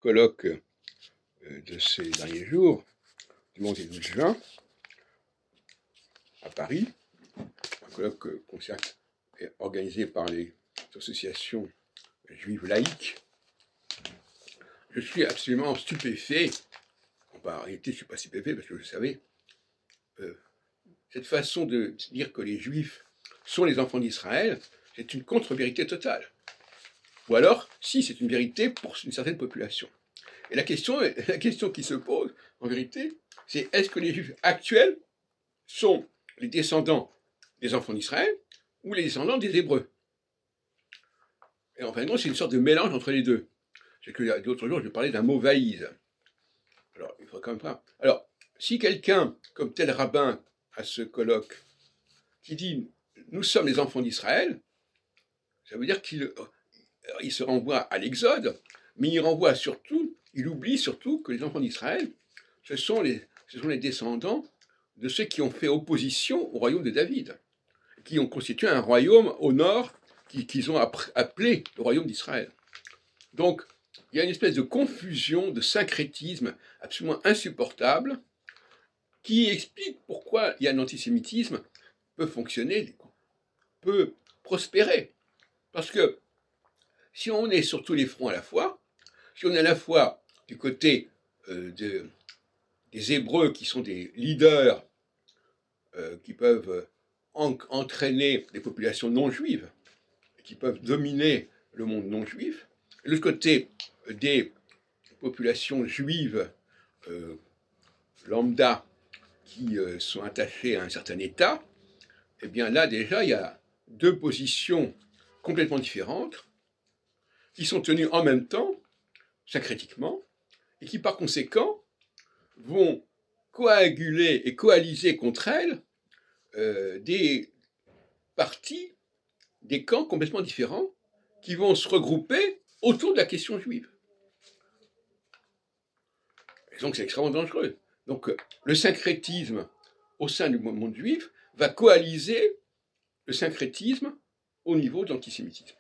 colloque de ces derniers jours, du 11 et 12 juin, à Paris, un colloque organisé par les associations juives laïques. Je suis absolument stupéfait, en réalité je ne suis pas stupéfait parce que je savais, cette façon de dire que les juifs sont les enfants d'Israël, c'est une contre-vérité totale. Ou alors, si, c'est une vérité pour une certaine population. Et la question qui se pose, en vérité, c'est est-ce que les juifs actuels sont les descendants des enfants d'Israël ou les descendants des Hébreux? Et en fin de compte, c'est une sorte de mélange entre les deux. C'est que l'autre jour, je parlais d'un mot vaïse. Alors, il faut quand même pas. Alors, si quelqu'un, comme tel rabbin à ce colloque, qui dit « nous sommes les enfants d'Israël », ça veut dire qu'il se renvoie à l'Exode, mais il oublie surtout que les enfants d'Israël, ce sont les descendants de ceux qui ont fait opposition au royaume de David, qui ont constitué un royaume au nord, qu'ils ont appelé le royaume d'Israël. Donc, il y a une espèce de confusion, de syncrétisme absolument insupportable, qui explique pourquoi il y a un antisémitisme peut fonctionner, peut prospérer. Parce que si on est sur tous les fronts à la fois, si on est à la fois du côté des Hébreux qui sont des leaders qui peuvent entraîner des populations non juives, qui peuvent dominer le monde non juif, et de l'autre côté des populations juives lambda qui sont attachées à un certain État, eh bien là déjà il y a deux positions complètement différentes qui sont tenues en même temps, syncrétiquement, et qui par conséquent vont coaguler et coaliser contre elles des partis, des camps complètement différents qui vont se regrouper autour de la question juive. Et donc c'est extrêmement dangereux. Donc le syncrétisme au sein du monde juif va coaliser le syncrétisme au niveau de l'antisémitisme.